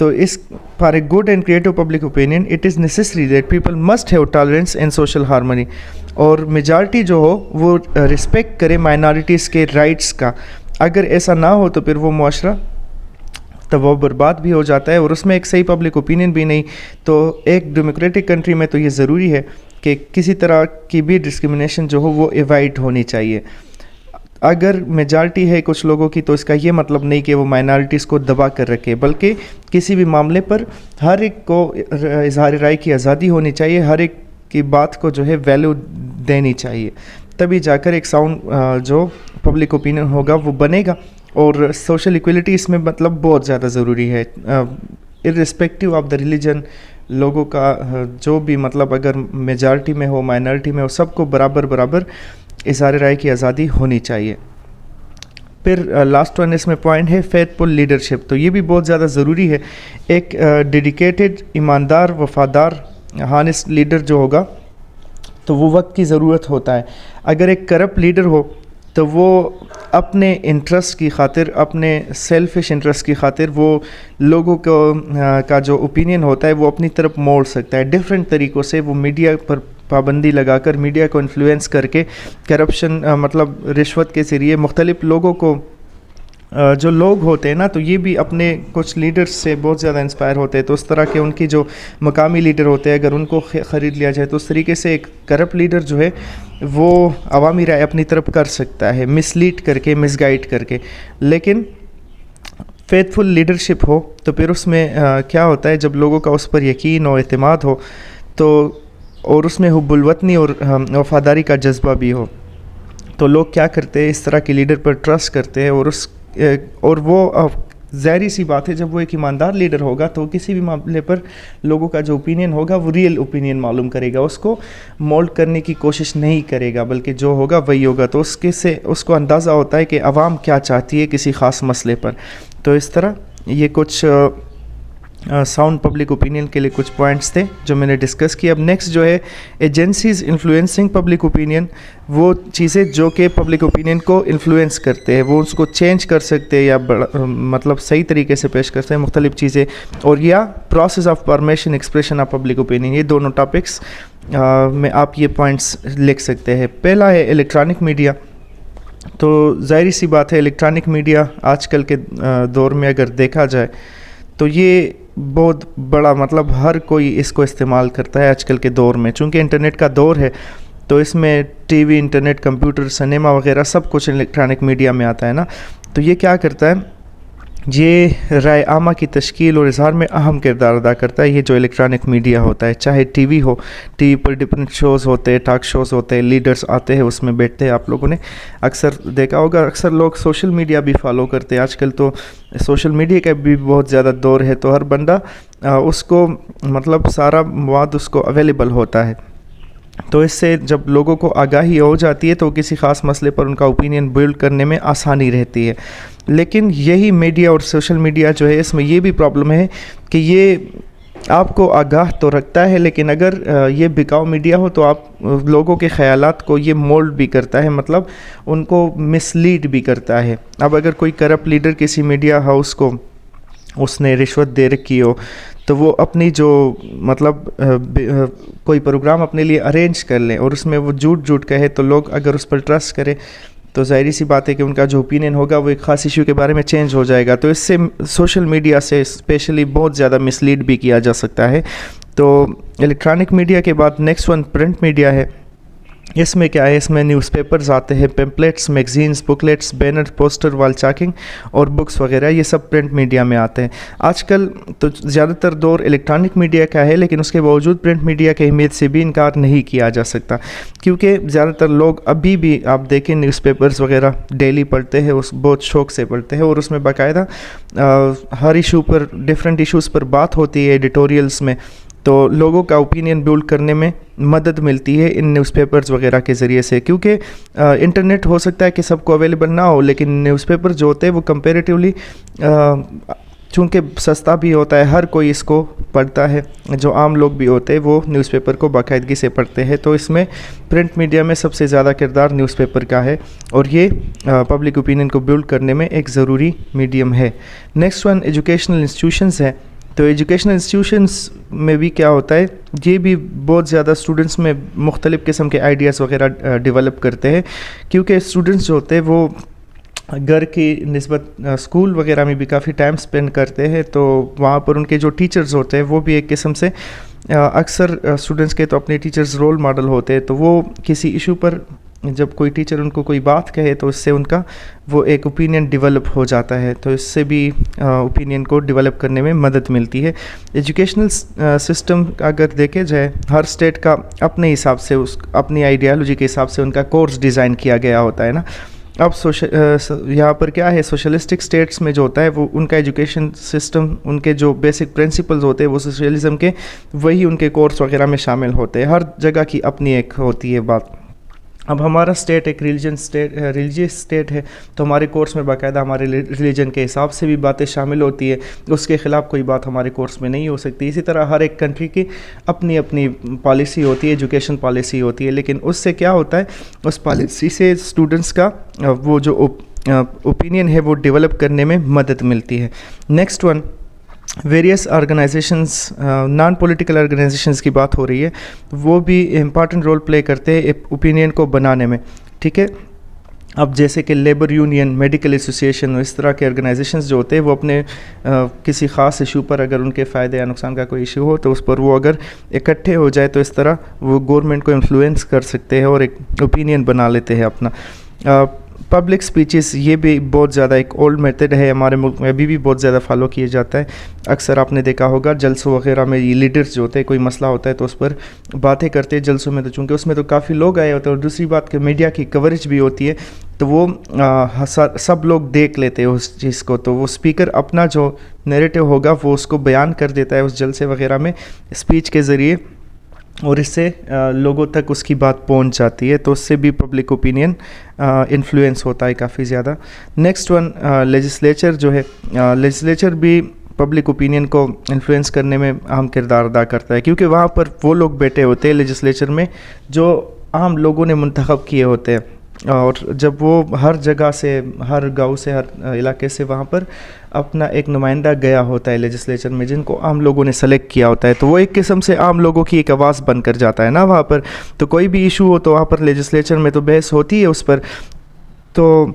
تو اس for a good and creative public opinion it is necessary that people must have tolerance and social harmony, اور majority جو ہو وہ respect کرے مائنارٹیز کے رائٹس کا. اگر ایسا نہ ہو تو پھر وہ معاشرہ تو وہ برباد بھی ہو جاتا ہے، اور اس میں ایک صحیح پبلک اوپینین بھی نہیں. تو ایک ڈیموکریٹک کنٹری میں تو یہ ضروری ہے کہ کسی طرح کی بھی ڈسکرمنیشن جو ہو وہ ایوائڈ ہونی چاہیے. اگر میجارٹی ہے کچھ لوگوں کی تو اس کا یہ مطلب نہیں کہ وہ مائنارٹیز کو دبا کر رکھے، بلکہ کسی بھی معاملے پر ہر ایک کو اظہار رائے کی آزادی ہونی چاہیے، ہر ایک کی بات کو جو ہے ویلیو دینی چاہیے، تبھی جا کر ایک ساؤنڈ جو پبلک اوپینین ہوگا وہ بنے گا. اور سوشل ایکولیٹی اس میں مطلب بہت زیادہ ضروری ہے، ارسپیکٹیو آف دا ریلیجن. لوگوں کا جو بھی مطلب اگر میجارٹی میں ہو مائنارٹی میں ہو، سب کو برابر اظہار رائے کی آزادی ہونی چاہیے. پھر لاسٹ ون اس میں پوائنٹ ہے فیتھ فل لیڈرشپ. تو یہ بھی بہت زیادہ ضروری ہے. ایک ڈیڈیکیٹڈ، ایماندار، وفادار، ہانسٹ لیڈر جو ہوگا تو وہ وقت کی ضرورت ہوتا ہے. اگر ایک کرپٹ لیڈر ہو تو وہ اپنے انٹرسٹ کی خاطر، اپنے سیلفش انٹرسٹ کی خاطر وہ لوگوں کو کا جو اوپینین ہوتا ہے وہ اپنی طرف موڑ سکتا ہے. ڈیفرنٹ طریقوں سے وہ میڈیا پر پابندی لگا کر، میڈیا کو انفلوئنس کر کے، کرپشن مطلب رشوت کے ذریعے مختلف لوگوں کو، جو لوگ ہوتے ہیں نا تو یہ بھی اپنے کچھ لیڈرز سے بہت زیادہ انسپائر ہوتے ہیں. تو اس طرح کے ان کی جو مقامی لیڈر ہوتے ہیں اگر ان کو خرید لیا جائے تو اس طریقے سے ایک کرپٹ لیڈر جو ہے وہ عوامی رائے اپنی طرف کر سکتا ہے، مس لیڈ کر کے، مس گائیڈ کر کے. لیکن فیتھ فل لیڈرشپ ہو تو پھر اس میں کیا ہوتا ہے، جب لوگوں کا اس پر یقین و اعتماد ہو تو، اور اس میں حب الوطنی اور وفاداری کا جذبہ بھی ہو، تو لوگ کیا کرتے ہیں، اس طرح کے لیڈر پر ٹرسٹ کرتے ہیں. اور وہ ظاہری سی بات ہے جب وہ ایک ایماندار لیڈر ہوگا تو کسی بھی معاملے پر لوگوں کا جو اوپینین ہوگا وہ ریئل اوپینین معلوم کرے گا، اس کو مولڈ کرنے کی کوشش نہیں کرے گا، بلکہ جو ہوگا وہی ہوگا. تو اس کو اندازہ ہوتا ہے کہ عوام کیا چاہتی ہے کسی خاص مسئلے پر. تو اس طرح یہ کچھ ساؤنڈ پبلک اوپینین کے لیے کچھ پوائنٹس تھے جو میں نے ڈسکس کیا. اب نیکسٹ جو ہے ایجنسیز انفلوئنسنگ پبلک اوپینین. وہ چیزیں جو کہ پبلک اوپینین کو انفلوئنس کرتے ہیں، وہ اس کو چینج کر سکتے ہیں یا مطلب صحیح طریقے سے پیش کرتے ہیں مختلف چیزیں، اور یا process of formation expression of public opinion. یہ دونوں ٹاپکس میں آپ یہ پوائنٹس لکھ سکتے ہیں. پہلا ہے الیکٹرانک میڈیا. تو ظاہری سی بات ہے الیکٹرانک میڈیا آج کل کے دور میں اگر دیکھا جائے تو یہ بہت بڑا مطلب ہر کوئی اس کو استعمال کرتا ہے آج کل کے دور میں. چونکہ انٹرنیٹ کا دور ہے تو اس میں T V, internet, computer, cinema وغیرہ سب کچھ الیکٹرانک میڈیا میں آتا ہے نا. تو یہ کیا کرتا ہے، یہ رائے عامہ کی تشکیل اور اظہار میں اہم کردار ادا کرتا ہے. یہ جو الیکٹرانک میڈیا ہوتا ہے، چاہے ٹی وی ہو، ٹی وی پر ڈفرینٹ شوز ہوتے ہیں، ٹاک شوز ہوتے ہیں، لیڈرز آتے ہیں اس میں بیٹھتے ہیں. آپ لوگوں نے اکثر دیکھا ہوگا، اکثر لوگ سوشل میڈیا بھی فالو کرتے ہیں. آج کل تو سوشل میڈیا کا بھی بہت زیادہ دور ہے، تو ہر بندہ اس کو مطلب سارا مواد اس کو اویلیبل ہوتا ہے. تو اس سے جب لوگوں کو آگاہی ہو جاتی ہے تو کسی خاص مسئلے پر ان کا اوپینین بلڈ کرنے میں آسانی رہتی ہے. لیکن یہی میڈیا اور سوشل میڈیا جو ہے اس میں یہ بھی پرابلم ہے کہ یہ آپ کو آگاہ تو رکھتا ہے، لیکن اگر یہ بکاؤ میڈیا ہو تو آپ لوگوں کے خیالات کو یہ مولڈ بھی کرتا ہے، مطلب ان کو مس لیڈ بھی کرتا ہے. اب اگر کوئی کرپٹ لیڈر کسی میڈیا ہاؤس کو اس نے رشوت دے رکھی ہو تو وہ اپنی جو مطلب کوئی پروگرام اپنے لیے ارینج کر لیں اور اس میں وہ جھوٹ کہے تو لوگ اگر اس پر ٹرسٹ کرے تو ظاہری سی بات ہے کہ ان کا جو اوپینین ہوگا وہ ایک خاص ایشو کے بارے میں چینج ہو جائے گا. تو اس سے سوشل میڈیا سے اسپیشلی بہت زیادہ مس لیڈ بھی کیا جا سکتا ہے. تو الیکٹرانک میڈیا کے بعد نیکسٹ ون پرنٹ میڈیا ہے. اس میں کیا ہے، اس میں نیوز پیپرز آتے ہیں، pamphlets, magazines, booklets, banner, poster, وال چاکنگ اور بکس وغیرہ، یہ سب پرنٹ میڈیا میں آتے ہیں. آج کل تو زیادہ تر دور الیکٹرانک میڈیا کا ہے، لیکن اس کے باوجود پرنٹ میڈیا کی اہمیت سے بھی انکار نہیں کیا جا سکتا، کیونکہ زیادہ تر لوگ ابھی بھی آپ دیکھیں نیوز پیپرز وغیرہ ڈیلی پڑھتے ہیں، اس بہت شوق سے پڑھتے ہیں، اور اس میں باقاعدہ ہر ایشو پر، ڈفرینٹ ایشوز پر بات ہوتی ہے ایڈیٹوریلز میں. تو لوگوں کا اوپینین بلڈ کرنے میں مدد ملتی ہے ان نیوز پیپرز وغیرہ کے ذریعے سے. کیونکہ انٹرنیٹ ہو سکتا ہے کہ سب کو اویلیبل نہ ہو، لیکن نیوز پیپر جو ہوتے ہیں وہ کمپیریٹیولی چونکہ سستا بھی ہوتا ہے، ہر کوئی اس کو پڑھتا ہے، جو عام لوگ بھی ہوتے ہیں وہ نیوز پیپر کو باقاعدگی سے پڑھتے ہیں. تو اس میں پرنٹ میڈیا میں سب سے زیادہ کردار نیوز پیپر کا ہے، اور یہ پبلک اوپینین کو بلڈ کرنے میں ایک ضروری میڈیم ہے. نیکسٹ ون ایجوکیشنل انسٹیٹیوشنز ہے. تو ایجوکیشنل انسٹیٹیوشنس میں بھی کیا ہوتا ہے، یہ بھی بہت زیادہ اسٹوڈنٹس میں مختلف قسم کے آئیڈیاز وغیرہ ڈیولپ کرتے ہیں، کیونکہ اسٹوڈنٹس جو ہوتے ہیں وہ گھر کی نسبت اسکول وغیرہ میں بھی کافی ٹائم سپینڈ کرتے ہیں، تو وہاں پر ان کے جو ٹیچرز ہوتے ہیں وہ بھی ایک قسم سے اکثر اسٹوڈنٹس کے تو اپنے ٹیچرز رول ماڈل ہوتے ہیں، تو وہ کسی ایشو پر جب کوئی ٹیچر ان کو کوئی بات کہے تو اس سے ان کا وہ ایک اوپینین ڈیولپ ہو جاتا ہے، تو اس سے بھی اوپینین کو ڈیولپ کرنے میں مدد ملتی ہے۔ ایجوکیشنل سسٹم اگر دیکھے جائے، ہر اسٹیٹ کا اپنے حساب سے اپنی آئیڈیالوجی کے حساب سے ان کا کورس ڈیزائن کیا گیا ہوتا ہے نا۔ اب یہاں پر کیا ہے، سوشلسٹک اسٹیٹس میں جو ہوتا ہے وہ ان کا ایجوکیشن سسٹم، ان کے جو بیسک پرنسپلز ہوتے ہیں وہ سوشلزم کے وہی ان کے کورس وغیرہ میں شامل ہوتے ہیں، ہر جگہ کی اپنی ایک ہوتی ہے بات۔ اب ہمارا اسٹیٹ ایک ریلیجیس اسٹیٹ ہے، تو ہمارے کورس میں باقاعدہ ہمارے ریلیجن کے حساب سے بھی باتیں شامل ہوتی ہے، اس کے خلاف کوئی بات ہمارے کورس میں نہیں ہو سکتی۔ اسی طرح ہر ایک کنٹری کی اپنی اپنی پالیسی ہوتی ہے، ایجوکیشن پالیسی ہوتی ہے، لیکن اس سے کیا ہوتا ہے، اس پالیسی سے اسٹوڈنٹس کا وہ جو اوپینین ہے وہ ڈیولپ کرنے میں مدد ملتی ہے۔ Next one, various organisations, non political organisations کی بات ہو رہی ہے، وہ بھی امپارٹنٹ رول پلے کرتے ہیں اوپینین کو بنانے میں، ٹھیک ہے۔ اب جیسے کہ لیبر یونین، میڈیکل ایسوسیشن، اس طرح کے آرگنائزیشنز جو ہوتے ہیں وہ اپنے کسی خاص ایشو پر اگر ان کے فائدے یا نقصان کا کوئی ایشو ہو تو اس پر وہ اگر اکٹھے ہو جائے تو اس طرح وہ گورنمنٹ کو انفلوئنس کر سکتے ہیں اور ایک اوپینین بنا لیتے ہیں اپنا۔ پبلک سپیچز، یہ بھی بہت زیادہ ایک اولڈ میتھڈ ہے، ہمارے ملک میں ابھی بھی بہت زیادہ فالو کیا جاتا ہے۔ اکثر آپ نے دیکھا ہوگا جلسوں وغیرہ میں یہ لیڈرز جو ہوتے ہیں، کوئی مسئلہ ہوتا ہے تو اس پر باتیں کرتے ہیں جلسوں میں، تو چونکہ اس میں تو کافی لوگ آئے ہوتے ہیں اور دوسری بات کہ میڈیا کی کوریج بھی ہوتی ہے، تو وہ سب لوگ دیکھ لیتے ہیں اس چیز کو، تو وہ اسپیکر اپنا جو نیریٹو ہوگا وہ اس کو بیان کر دیتا ہے اس جلسے وغیرہ میں اسپیچ کے ذریعے، اور اس سے لوگوں تک اس کی بات پہنچ جاتی ہے، تو اس سے بھی پبلک اوپینین انفلوئنس ہوتا ہے کافی زیادہ۔ نیکسٹ ون، لیجسلیچر جو ہے، لیجسلیچر بھی پبلک اوپینین کو انفلوئنس کرنے میں اہم کردار ادا کرتا ہے، کیونکہ وہاں پر وہ لوگ بیٹھے ہوتے ہیں لیجسلیچر میں جو عام لوگوں نے منتخب کیے ہوتے ہیں، اور جب وہ ہر جگہ سے، ہر گاؤں سے، ہر علاقے سے وہاں پر اپنا ایک نمائندہ گیا ہوتا ہے لیجسلیچر میں، جن کو عام لوگوں نے سلیکٹ کیا ہوتا ہے، تو وہ ایک قسم سے عام لوگوں کی ایک آواز بن کر جاتا ہے نا وہاں پر، تو کوئی بھی ایشو ہو تو وہاں پر لیجسلیچر میں تو بحث ہوتی ہے اس پر، تو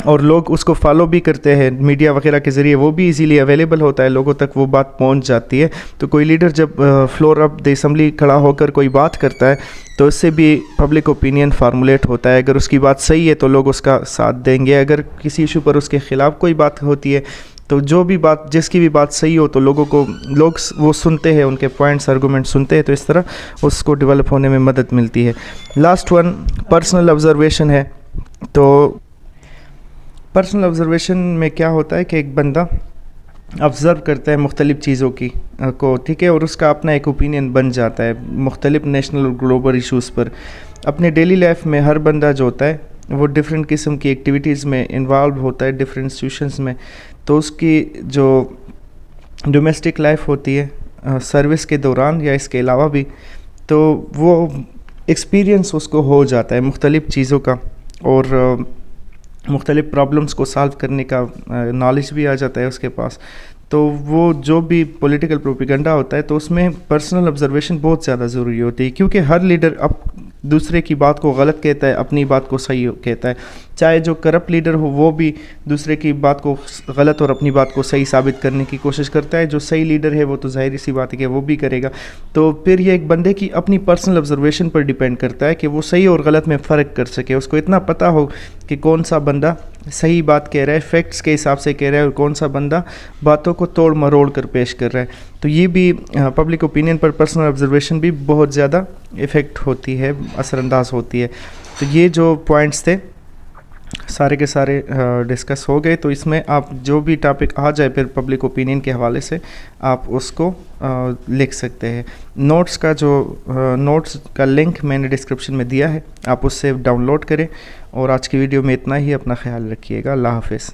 اور لوگ اس کو فالو بھی کرتے ہیں، میڈیا وغیرہ کے ذریعے وہ بھی ایزیلی اویلیبل ہوتا ہے، لوگوں تک وہ بات پہنچ جاتی ہے۔ تو کوئی لیڈر جب فلور آف دی اسمبلی کھڑا ہو کر کوئی بات کرتا ہے تو اس سے بھی پبلک اوپینین فارمولیٹ ہوتا ہے، اگر اس کی بات صحیح ہے تو لوگ اس کا ساتھ دیں گے، اگر کسی ایشو پر اس کے خلاف کوئی بات ہوتی ہے تو جو بھی بات، جس کی بھی بات صحیح ہو تو لوگ وہ سنتے ہیں، ان کے پوائنٹس، آرگومنٹ سنتے ہیں، تو اس طرح اس کو ڈیولپ ہونے میں مدد ملتی ہے۔ لاسٹ ون، پرسنل آبزرویشن ہے۔ تو پرسنل آبزرویشن میں کیا ہوتا ہے کہ ایک بندہ آبزرو کرتا ہے مختلف چیزوں کو، ٹھیک ہے، اور اس کا اپنا ایک اوپینین بن جاتا ہے مختلف نیشنل اور گلوبل ایشوز پر۔ اپنے ڈیلی لائف میں ہر بندہ جو ہوتا ہے وہ ڈیفرنٹ قسم کی ایکٹیویٹیز میں انوالو ہوتا ہے، ڈیفرنٹ انسٹیٹیوشنز میں، تو اس کی جو ڈومیسٹک لائف ہوتی ہے سروس کے دوران یا اس کے علاوہ بھی، تو وہ ایکسپیرینس اس کو ہو جاتا ہے مختلف چیزوں کا، اور مختلف پرابلمس کو سالو کرنے کا نالج بھی آ جاتا ہے اس کے پاس۔ تو وہ جو بھی پولیٹیکل پروپیگنڈا ہوتا ہے تو اس میں پرسنل آبزرویشن بہت زیادہ ضروری ہوتی ہے، کیونکہ ہر لیڈر اب دوسرے کی بات کو غلط کہتا ہے، اپنی بات کو صحیح کہتا ہے، چاہے جو کرپٹ لیڈر ہو وہ بھی دوسرے کی بات کو غلط اور اپنی بات کو صحیح ثابت کرنے کی کوشش کرتا ہے، جو صحیح لیڈر ہے وہ تو ظاہری سی بات ہے کہ وہ بھی کرے گا۔ تو پھر یہ ایک بندے کی اپنی پرسنل آبزرویشن پر ڈیپینڈ کرتا ہے کہ وہ صحیح اور غلط میں فرق کر سکے، اس کو اتنا پتہ ہو کہ کون سا بندہ صحیح بات کہہ رہا ہے، فیکٹس کے حساب سے کہہ رہا ہے، اور کون سا بندہ باتوں کو توڑ مروڑ کر پیش کر رہا ہے۔ تو یہ بھی پبلک اوپینین پر پرسنل آبزرویشن بھی بہت زیادہ افیکٹ ہوتی ہے، اثر انداز ہوتی ہے۔ تو یہ جو پوائنٹس تھے سارے کے سارے ڈسکس ہو گئے، تو اس میں آپ جو بھی ٹاپک آ جائے پھر پبلک اوپینین کے حوالے سے آپ اس کو لکھ سکتے ہیں۔ نوٹس کا لنک میں نے ڈسکرپشن میں دیا ہے، آپ اس سے ڈاؤن لوڈ کریں، اور آج کی ویڈیو میں اتنا ہی، اپنا خیال رکھیے گا، اللہ حافظ۔